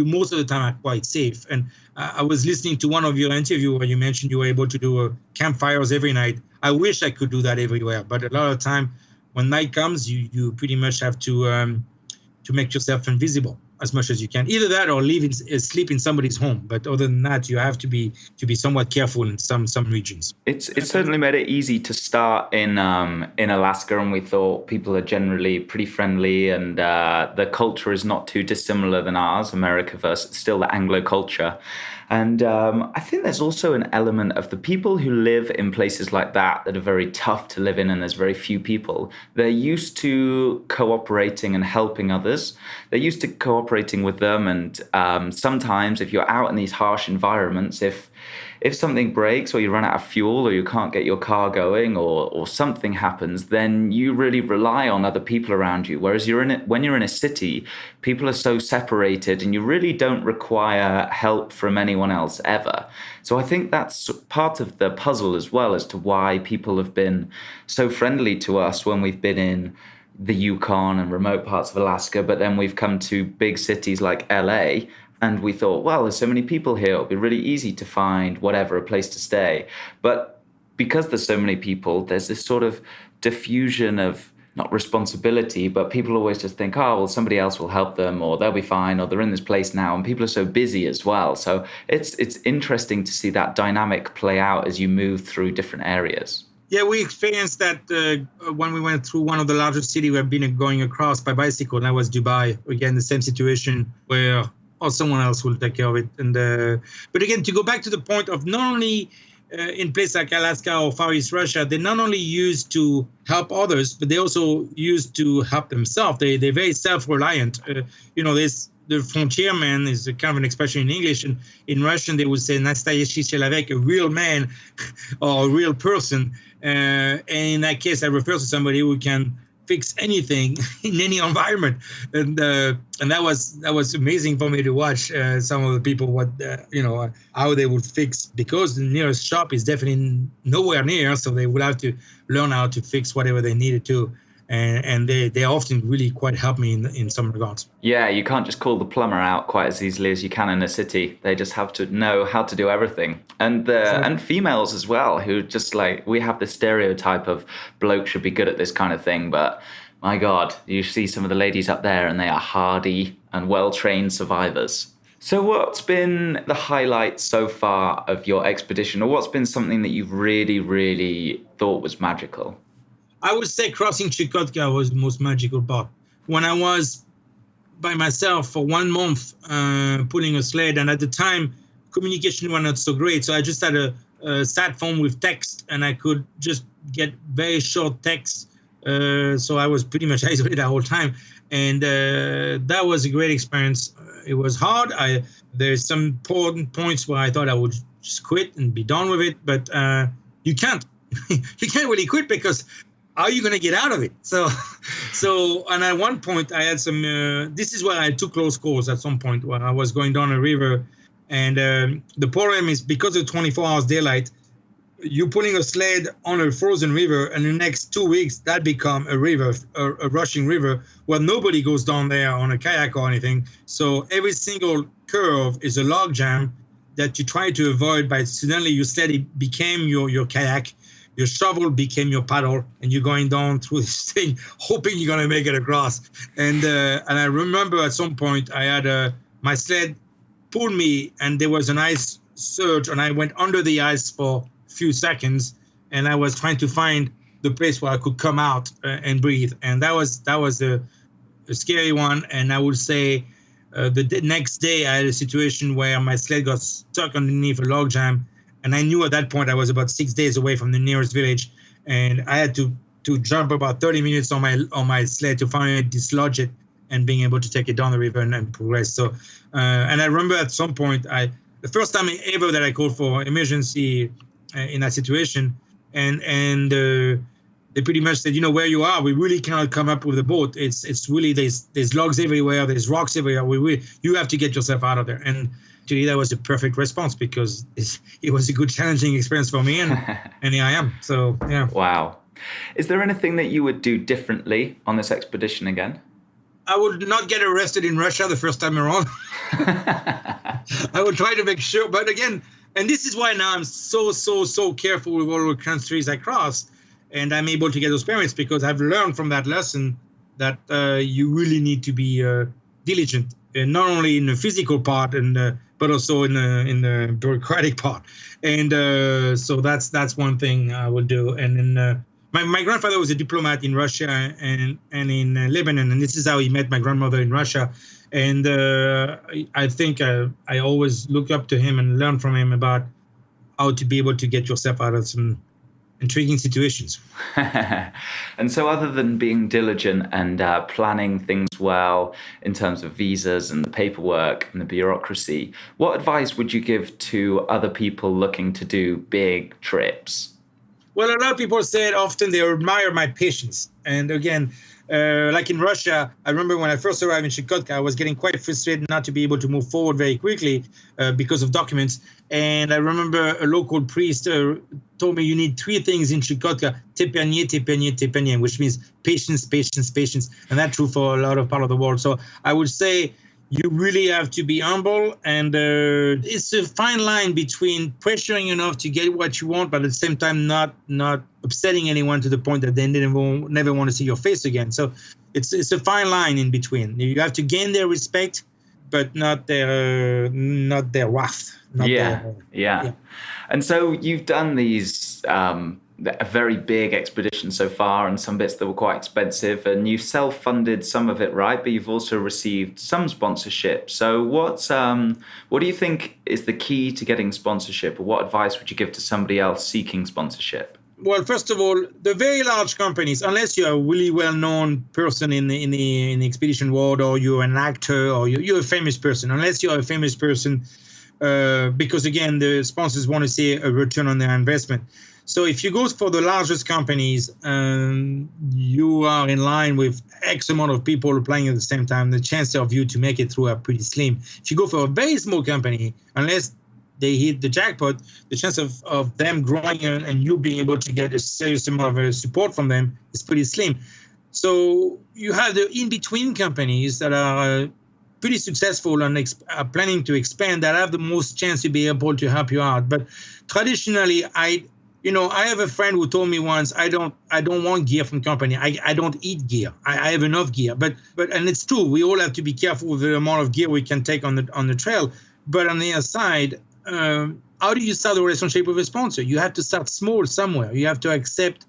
most of the time are quite safe. And I was listening to one of your interviews where you mentioned you were able to do campfires every night. I wish I could do that everywhere, but a lot of the time, when night comes, you pretty much have to make yourself invisible as much as you can. Either that or sleep in somebody's home. But other than that, you have to be somewhat careful in some regions. It's certainly made it easy to start in Alaska, and we thought people are generally pretty friendly, and the culture is not too dissimilar than ours, America versus still the Anglo culture. And I think there's also an element of the people who live in places like that are very tough to live in, and there's very few people. They're used to cooperating and helping others. They're used to cooperating with them. And sometimes if you're out in these harsh environments, if something breaks or you run out of fuel or you can't get your car going or something happens, then you really rely on other people around you. Whereas when you're in a city, people are so separated and you really don't require help from anyone else ever. So I think that's part of the puzzle as well as to why people have been so friendly to us when we've been in the Yukon and remote parts of Alaska, but then we've come to big cities like LA. And we thought, well, there's so many people here, it'll be really easy to find a place to stay. But because there's so many people, there's this sort of diffusion of not responsibility, but people always just think, oh, well, somebody else will help them, or they'll be fine, or they're in this place now. And people are so busy as well. So it's interesting to see that dynamic play out as you move through different areas. Yeah, we experienced that when we went through one of the largest cities we have been going across by bicycle, and that was Dubai. Again, the same situation where or someone else will take care of it. And but again, to go back to the point of not only in places like Alaska or Far East Russia, they're not only used to help others, but they also used to help themselves. They're very self-reliant. The frontierman is a kind of an expression in English, and in Russian they would say "nastoящий человек," a real man or a real person. And in that case, I refer to somebody who can fix anything in any environment, and that was amazing for me to watch some of the people how they would fix, because the nearest shop is definitely nowhere near, so they would have to learn how to fix whatever they needed to, and they often really quite help me in some regards. Yeah, you can't just call the plumber out quite as easily as you can in a city. They just have to know how to do everything. And females as well, who just we have this stereotype of blokes should be good at this kind of thing, but my God, you see some of the ladies up there and they are hardy and well-trained survivors. So what's been the highlight so far of your expedition, or what's been something that you've really, really thought was magical? I would say crossing Chukotka was the most magical part. When I was by myself for 1 month pulling a sled, and at the time communication was not so great, so I just had a sat phone with text, and I could just get very short text. So I was pretty much isolated the whole time, and that was a great experience. It was hard. There's some important points where I thought I would just quit and be done with it, but you can't. You can't really quit, because how are you going to get out of it? So, and at one point I had some, this is where I took close calls at some point when I was going down a river. And the problem is, because of 24 hours daylight, you're putting a sled on a frozen river, and the next 2 weeks that become a river, a rushing river, where nobody goes down there on a kayak or anything. So every single curve is a log jam that you try to avoid by suddenly your sled became your kayak, your shovel became your paddle, and you're going down through this thing, hoping you're gonna make it across. And I remember at some point I had my sled pulled me, and there was an ice surge, and I went under the ice for few seconds, and I was trying to find the place where I could come out and breathe, and that was a scary one. And I would say the next day I had a situation where my sled got stuck underneath a log jam, and I knew at that point I was about 6 days away from the nearest village, and I had to jump about 30 minutes on my sled to finally dislodge it and being able to take it down the river and progress. So and I remember at some point the first time ever that I called for emergency in that situation, and they pretty much said, where you are, we really cannot come up with a boat. It's really there's logs everywhere, there's rocks everywhere. You have to get yourself out of there. And actually, that was a perfect response, because it was a good challenging experience for me, and here I am. So yeah. Wow. Is there anything that you would do differently on this expedition again? I would not get arrested in Russia the first time around. I would try to make sure, but again. And this is why now I'm so careful with all the countries I cross, and I'm able to get those permits, because I've learned from that lesson that you really need to be diligent, not only in the physical part but also in the bureaucratic part. And so that's one thing I will do. And then my grandfather was a diplomat in Russia and in Lebanon, and this is how he met my grandmother in Russia. And I think I always look up to him and learn from him about how to be able to get yourself out of some intriguing situations. And so other than being diligent and planning things well in terms of visas and the paperwork and the bureaucracy, what advice would you give to other people looking to do big trips? Well, a lot of people said often they admire my patience. And again, like in Russia, I remember when I first arrived in Chukotka, I was getting quite frustrated not to be able to move forward very quickly because of documents. And I remember a local priest told me, you need 3 things in Chukotka: tepernier, tepernier, tepernier, which means patience, patience, patience. And that's true for a lot of part of the world. So I would say you really have to be humble, and it's a fine line between pressuring enough to get what you want, but at the same time not upsetting anyone to the point that they never want to see your face again. So it's a fine line in between. You have to gain their respect, but not their wrath. Yeah. And so you've done these a very big expedition so far, and some bits that were quite expensive, and you've self-funded some of it, right? But you've also received some sponsorship. So what do you think is the key to getting sponsorship, or what advice would you give to somebody else seeking sponsorship? Well, first of all, the very large companies, unless you're a really well-known person in the expedition world, or you're an actor, or you're a famous person, unless you're a famous person, because again, the sponsors want to see a return on their investment. So if you go for the largest companies, you are in line with X amount of people applying at the same time. The chance of you to make it through are pretty slim. If you go for a very small company, unless they hit the jackpot, the chance of them growing and you being able to get a serious amount of support from them is pretty slim. So you have the in-between companies that are pretty successful and are planning to expand, that have the most chance to be able to help you out. But traditionally, I have a friend who told me once, I don't want gear from company. I don't eat gear. I have enough gear. But and it's true. We all have to be careful with the amount of gear we can take on the trail. But on the other side, how do you start a relationship with a sponsor? You have to start small somewhere. You have to accept,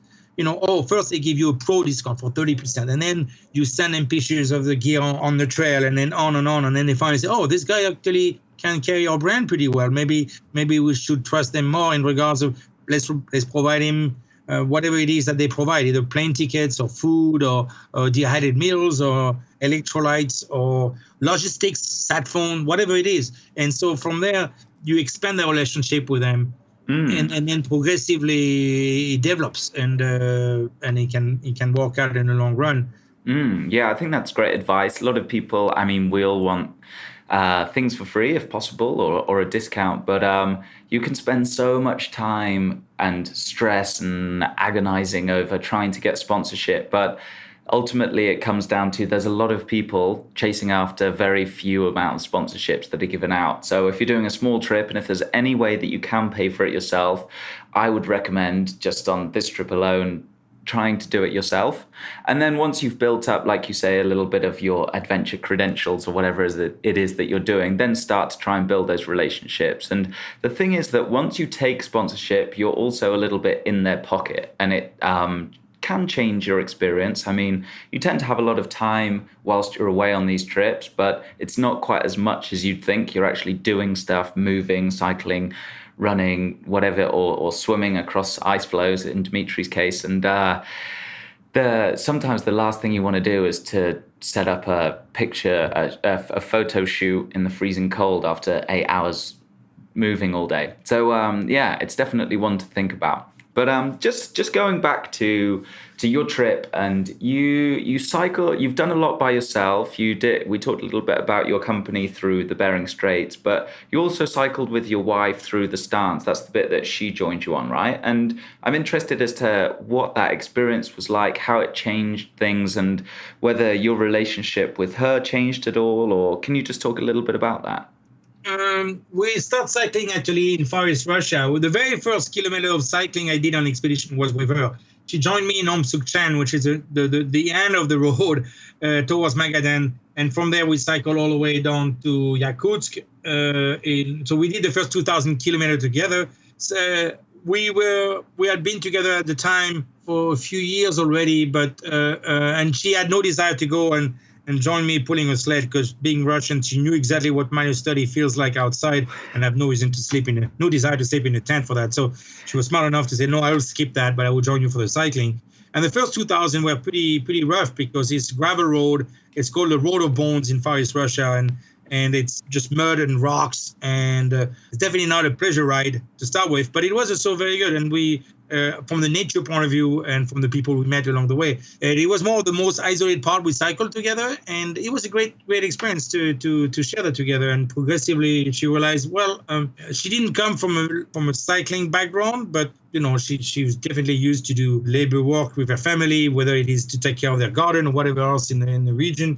first they give you a pro discount for 30%, and then you send them pictures of the gear on the trail, and then on, and then they finally say, oh, this guy actually can carry our brand pretty well. Maybe we should trust them more in regards of let's provide him whatever it is that they provide, either plane tickets or food or dehydrated meals or electrolytes or logistics, sat phone, whatever it is. And so from there, you expand the relationship with them, and then progressively it develops, and it can work out in the long run. Yeah, I think that's great advice. A lot of people, we all want things for free if possible, or a discount. But you can spend so much time and stress and agonizing over trying to get sponsorship. But ultimately, it comes down to there's a lot of people chasing after very few amount of sponsorships that are given out. So if you're doing a small trip and if there's any way that you can pay for it yourself, I would recommend just on this trip alone, trying to do it yourself. And then once you've built up, like you say, a little bit of your adventure credentials or whatever it is that you're doing, then start to try and build those relationships. And the thing is that once you take sponsorship, you're also a little bit in their pocket, and it can change your experience. I mean, you tend to have a lot of time whilst you're away on these trips, but it's not quite as much as you'd think. You're actually doing stuff, moving, cycling, running, whatever, or swimming across ice floes in Dimitri's case. And sometimes the last thing you want to do is to set up a photo shoot in the freezing cold after 8 hours moving all day. So it's definitely one to think about. But just going back to your trip, and you cycle. You've done a lot by yourself. We talked a little bit about your company through the Bering Straits, but you also cycled with your wife through the Stans. That's the bit that she joined you on, right? And I'm interested as to what that experience was like, how it changed things, and whether your relationship with her changed at all. Or can you just talk a little bit about that? We started cycling actually in Far East Russia. The very first kilometer of cycling I did on expedition was with her. She joined me in Omsukchan, which is the end of the road towards Magadan. And from there, we cycled all the way down to Yakutsk. So we did the first 2,000 kilometers together. So we had been together at the time for a few years already, but and she had no desire to go and join me pulling a sled, because being Russian, she knew exactly what -30 feels like outside, and have no reason to no desire to sleep in a tent for that. So she was smart enough to say, no, I will skip that, but I will join you for the cycling. And the first 2,000 were pretty rough, because it's gravel road. It's called the Road of Bones in Far East Russia, and it's just mud and rocks, and it's definitely not a pleasure ride to start with, but it was also very good. And we, from the nature point of view and from the people we met along the way, it was more of the most isolated part. We cycled together, and it was a great experience to share that together. And progressively she realized, she didn't come from a cycling background, but she was definitely used to do labor work with her family, whether it is to take care of their garden or whatever else in the region.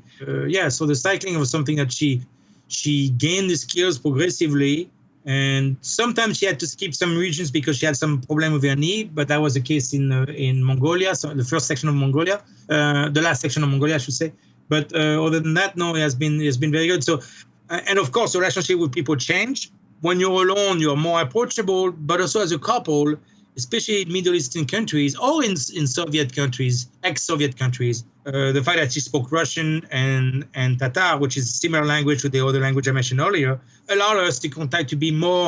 So the cycling was something that she gained the skills progressively, and sometimes she had to skip some regions because she had some problem with her knee, but that was the case in Mongolia, so the first section of Mongolia, the last section of Mongolia, I should say. But other than that, no, it has been very good. So, and of course, the relationship with people change. When you're alone, you're more approachable, but also as a couple, especially in Middle Eastern countries or in Soviet countries, ex-Soviet countries, the fact that she spoke Russian and Tatar, which is a similar language to the other language I mentioned earlier, allowed us to be more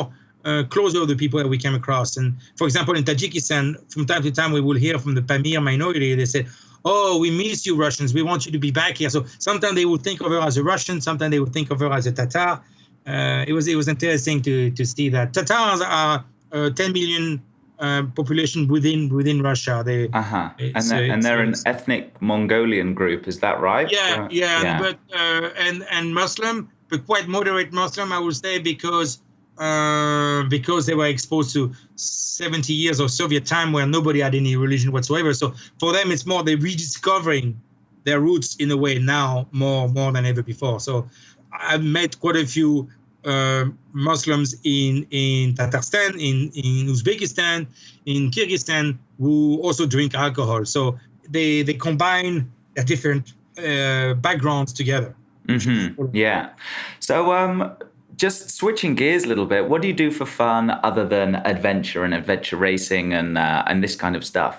closer to the people that we came across. And for example, in Tajikistan, from time to time, we will hear from the Pamir minority. They say, "Oh, we miss you, Russians. We want you to be back here." So sometimes they would think of her as a Russian. Sometimes they would think of her as a Tatar. It was interesting to see that. Tatars are 10 million population within Russia. And they're an ethnic Mongolian group, is that right? Yeah. But and Muslim, but quite moderate Muslim, I would say, because they were exposed to 70 years of Soviet time where nobody had any religion whatsoever. So for them, it's more they're rediscovering their roots in a way now more than ever before. So I've met quite a few Muslims in Tatarstan, in Uzbekistan, in Kyrgyzstan, who also drink alcohol. So they combine their different backgrounds together. Mm-hmm. Yeah. So just switching gears a little bit, what do you do for fun other than adventure and adventure racing and this kind of stuff?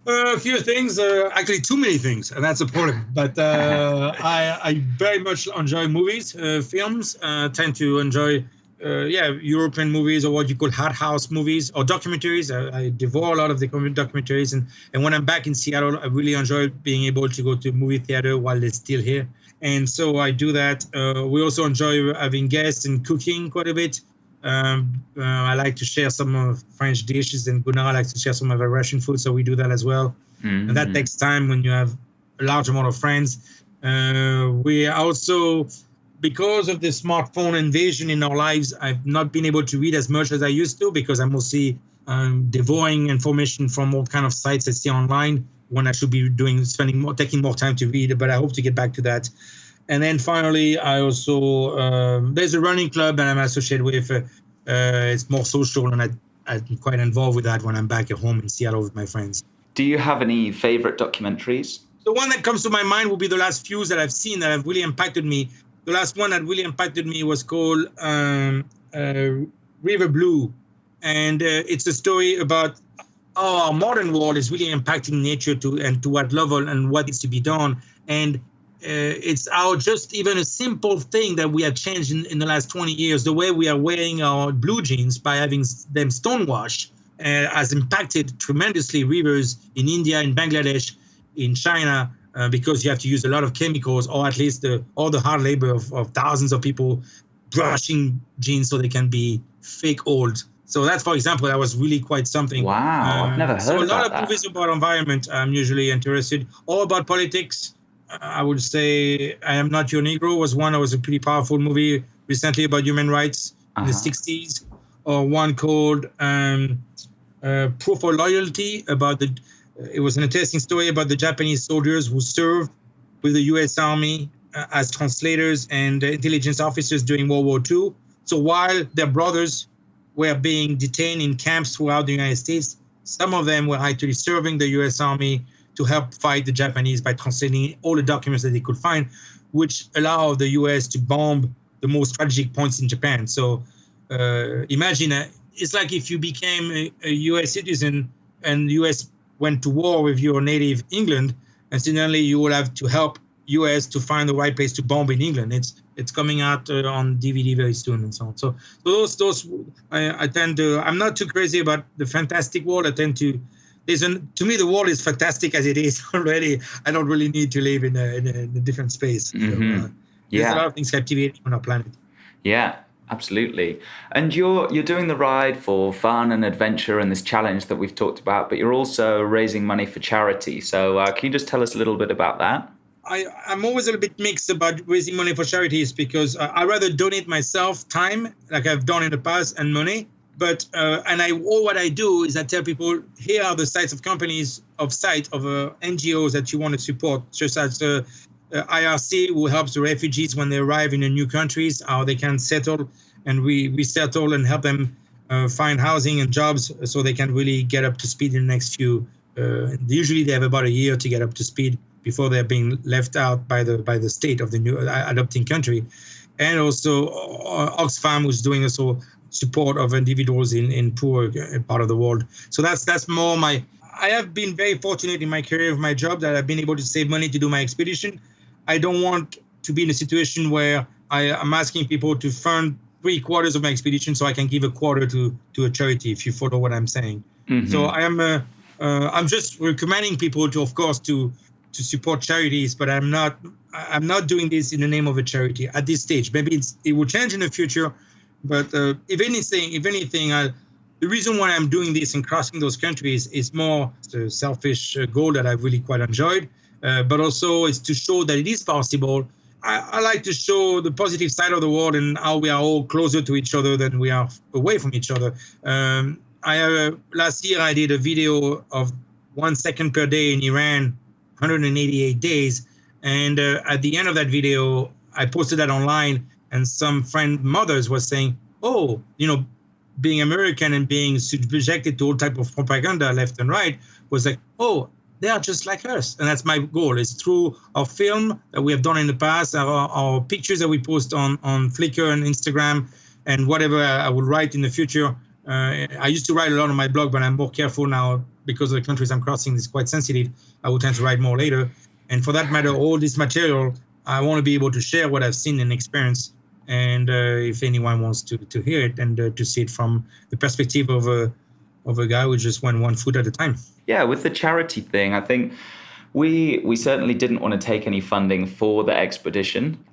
A few things, actually too many things, and that's a problem. But I very much enjoy movies, films. Tend to enjoy, European movies, or what you call art house movies, or documentaries. I devour a lot of the documentaries, and when I'm back in Seattle, I really enjoy being able to go to movie theater while they're still here. And so I do that. We also enjoy having guests and cooking quite a bit. I like to share some of French dishes, and Gunnar likes to share some of our Russian food, so we do that as well. Mm-hmm. And that takes time when you have a large amount of friends. We also because of the smartphone invasion in our lives, I've not been able to read as much as I used to because I'm mostly devouring information from all kind of sites I see online when I should be taking more time to read. But I hope to get back to that. And then finally, I also there's a running club that I'm associated with. It's more social, and I'm quite involved with that when I'm back at home in Seattle with my friends. Do you have any favorite documentaries? The one that comes to my mind will be the last few that I've seen that have really impacted me. The last one that really impacted me was called River Blue. And it's a story about how our modern world is really impacting nature to what level and what needs to be done. And it's our just even a simple thing that we have changed in the last 20 years. The way we are wearing our blue jeans by having them stonewashed has impacted tremendously rivers in India, in Bangladesh, in China, because you have to use a lot of chemicals, or at least all the hard labor of thousands of people brushing jeans so they can be fake old. So that's, for example, that was really quite something. Wow, I've never heard about that. So a lot of movies about environment I'm usually interested, or about politics. I would say I Am Not Your Negro was one. That was a pretty powerful movie recently about human rights in the 60s, or one called Proof for Loyalty about it was an interesting story about the Japanese soldiers who served with the U.S. Army as translators and intelligence officers during World War II. So while their brothers were being detained in camps throughout the United States, some of them were actually serving the U.S. Army to help fight the Japanese by translating all the documents that they could find, which allowed the U.S. to bomb the most strategic points in Japan. So imagine, it's like if you became a U.S. citizen and the U.S. went to war with your native England, and suddenly you will have to help U.S. to find the right place to bomb in England. It's coming out on DVD very soon and so on. So those I tend to. I'm not too crazy about the fantastic world. I tend to. To me, the world is fantastic as it is already. I don't really need to live in a different space. Mm-hmm. So, there's a lot of things captivating on our planet. Yeah, absolutely. And you're doing the ride for fun and adventure and this challenge that we've talked about, but you're also raising money for charity. So can you just tell us a little bit about that? I'm always a little bit mixed about raising money for charities because I rather donate myself time, like I've done in the past, and money. But all what I do is I tell people, here are the sites of companies of NGOs that you want to support, just as IRC, who helps the refugees when they arrive in the new countries, how they can settle, and we settle and help them find housing and jobs so they can really get up to speed in the next few. Usually they have about a year to get up to speed before they're being left out by the state of the new adopting country. And also Oxfam, who's doing also support of individuals in poor part of the world. So that's more I have been very fortunate in my career of my job that I've been able to save money to do my expedition. I don't want to be in a situation where I'm asking people to fund 3/4 of my expedition so I can give a quarter to a charity, if you follow what I'm saying. Mm-hmm. So I'm just recommending people to, of course, to support charities, but I'm not doing this in the name of a charity at this stage. Maybe it will change in the future. But if anything, the reason why I'm doing this and crossing those countries is more the selfish goal that I've really quite enjoyed, but also it's to show that it is possible. I like to show the positive side of the world and how we are all closer to each other than we are away from each other. Last year I did a video of 1 second per day in Iran, 188 days, and at the end of that video, I posted that online. And some mothers were saying, being American and being subjected to all type of propaganda left and right was like, they are just like us. And that's my goal. It's through our film that we have done in the past, our pictures that we post on Flickr and Instagram, and whatever I will write in the future. I used to write a lot on my blog, but I'm more careful now because of the countries I'm crossing is quite sensitive. I will tend to write more later. And for that matter, all this material, I want to be able to share what I've seen and experienced. And if anyone wants to hear it and to see it from the perspective of a guy who just went 1 foot at a time. Yeah, with the charity thing, I think we certainly didn't want to take any funding for the expedition,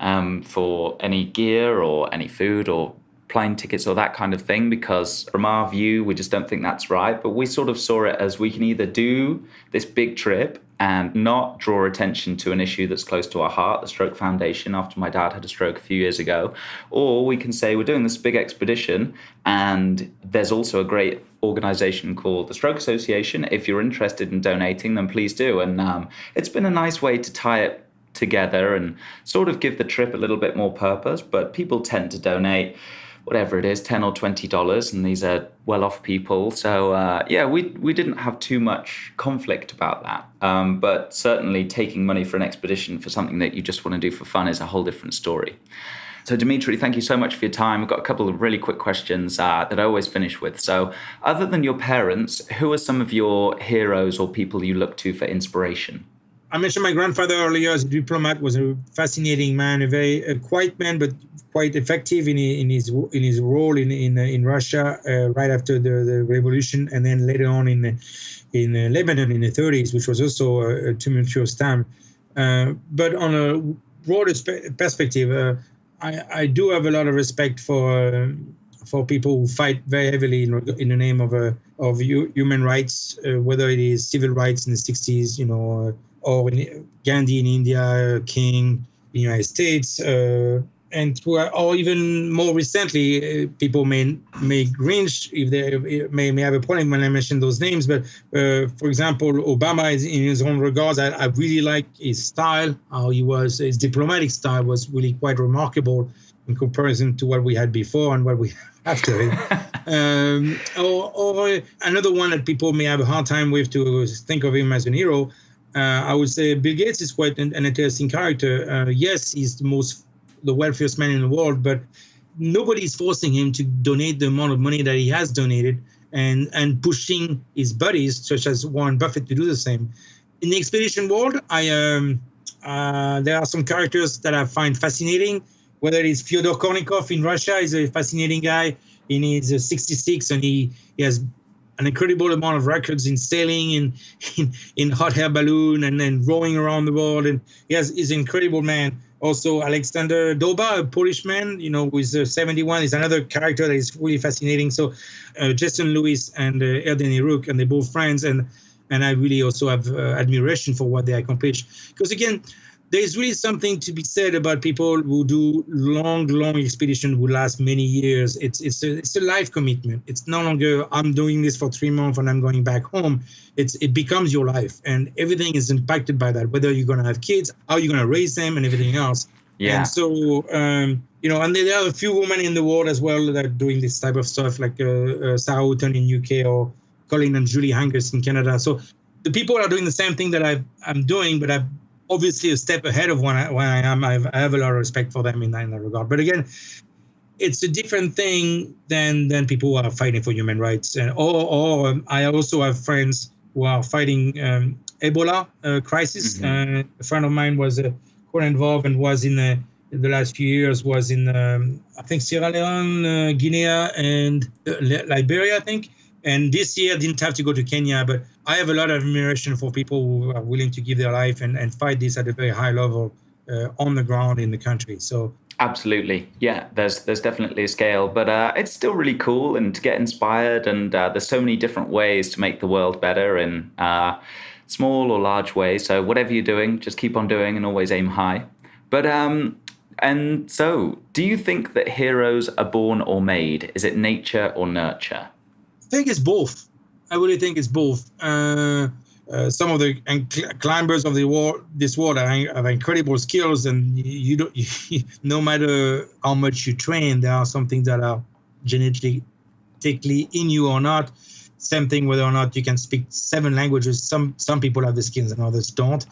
for any gear or any food or plane tickets or that kind of thing, because from our view, we just don't think that's right. But we sort of saw it as we can either do this big trip and not draw attention to an issue that's close to our heart, the Stroke Foundation, after my dad had a stroke a few years ago, or we can say we're doing this big expedition and there's also a great organization called the Stroke Association. If you're interested in donating, then please do. And it's been a nice way to tie it together and sort of give the trip a little bit more purpose. But people tend to donate whatever it is, $10 or $20, and these are well-off people. So we didn't have too much conflict about that. But certainly taking money for an expedition for something that you just want to do for fun is a whole different story. So Dimitri, thank you so much for your time. I've got a couple of really quick questions that I always finish with. So other than your parents, who are some of your heroes or people you look to for inspiration? I mentioned my grandfather earlier as a diplomat, was a fascinating man, a very quiet man, but quite effective in his role in Russia right after the revolution, and then later on in Lebanon in the 30s, which was also a tumultuous time. But on a broader perspective, I do have a lot of respect for people who fight very heavily in the name of human rights, whether it is civil rights in the 60s, or Gandhi in India, King in the United States, or even more recently, people may cringe if they may have a problem when I mention those names. But for example, Obama, in his own regards, I really like his style. How his diplomatic style was really quite remarkable in comparison to what we had before and what we have after it. Or another one that people may have a hard time with to think of him as an hero. I would say Bill Gates is quite an interesting character. Yes, he's the wealthiest man in the world, but nobody is forcing him to donate the amount of money that he has donated and pushing his buddies, such as Warren Buffett, to do the same. In the expedition world, there are some characters that I find fascinating, whether it's Fyodor Kornikov in Russia. He's a fascinating guy. He's 66 and he has an incredible amount of records in sailing, in hot air balloon, and then rowing around the world. And he's an incredible man. Also, Alexander Doba, a Polish man, who is 71, is another character that is really fascinating. So Jason Lewis and Erdene Rook, and they're both friends. And I really also have admiration for what they accomplish. Because again, there's really something to be said about people who do long expeditions who last many years. It's a life commitment. It's no longer, I'm doing this for 3 months and I'm going back home. It becomes your life, and everything is impacted by that, whether you're going to have kids, how you're going to raise them, and everything else. Yeah. And so, and there are a few women in the world as well that are doing this type of stuff, like Sarah Houghton in UK or Colin and Julie Hangus in Canada. So the people are doing the same thing that I'm doing, but I'm obviously a step ahead of when I am. I have a lot of respect for them in that regard. But again, it's a different thing than people who are fighting for human rights. Or I also have friends who are fighting Ebola crisis. A friend of mine was quite involved and was in the last few years, was in, I think, Sierra Leone, Guinea, and Liberia, I think. And this year didn't have to go to Kenya, but I have a lot of admiration for people who are willing to give their life and fight this at a very high level on the ground in the country. So absolutely, yeah. There's definitely a scale, but it's still really cool and to get inspired. And there's so many different ways to make the world better in small or large ways. So whatever you're doing, just keep on doing and always aim high. But and so, do you think that heroes are born or made? Is it nature or nurture? I think it's both. I really think it's both. Some of the climbers of this world have incredible skills, and no matter how much you train, there are some things that are genetically in you or not. Same thing whether or not you can speak 7 languages. Some people have the skills and others don't.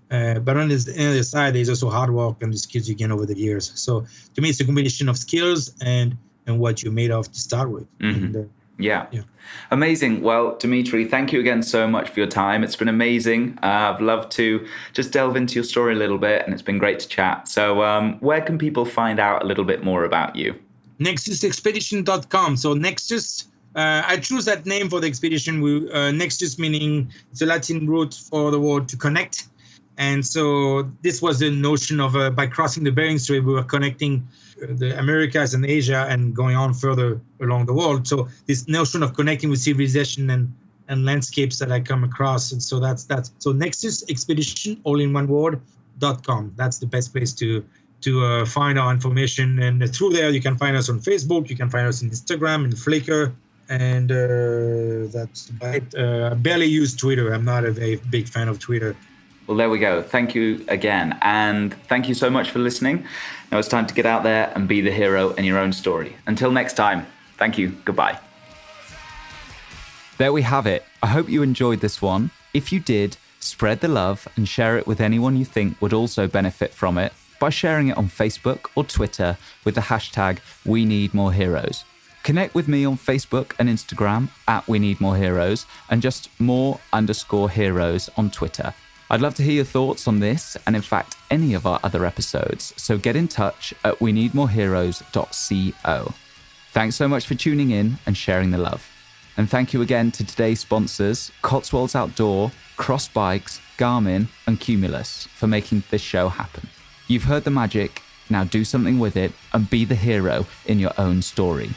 But on the other side, there's also hard work and the skills you gain over the years. So to me, it's a combination of skills and what you're made of to start with. Mm-hmm. And, Yeah. Amazing. Well, Dimitri, thank you again so much for your time. It's been amazing. I've loved to just delve into your story a little bit, and it's been great to chat. So where can people find out a little bit more about you? NexusExpedition.com. So Nexus, I choose that name for the expedition. Nexus meaning it's a Latin root for the word to connect. And so this was the notion of by crossing the Bering Strait, we were connecting the Americas and Asia and going on further along the world. So this notion of connecting with civilization and landscapes that I come across. And so that's so Nexus Expedition, all in one word.com. That's the best place to find our information. And through there, you can find us on Facebook, you can find us on Instagram and Flickr. And that's about it. I barely use Twitter. I'm not a very big fan of Twitter. Well, there we go. Thank you again. And thank you so much for listening. Now it's time to get out there and be the hero in your own story. Until next time, thank you. Goodbye. There we have it. I hope you enjoyed this one. If you did, spread the love and share it with anyone you think would also benefit from it by sharing it on Facebook or Twitter with the hashtag #WeNeedMoreHeroes. Connect with me on Facebook and Instagram @WeNeedMoreHeroes and just more_heroes on Twitter. I'd love to hear your thoughts on this and, in fact, any of our other episodes, so get in touch at weneedmoreheroes.co. Thanks so much for tuning in and sharing the love. And thank you again to today's sponsors, Cotswolds Outdoor, Cross Bikes, Garmin, and Cumulus, for making this show happen. You've heard the magic, now do something with it and be the hero in your own story.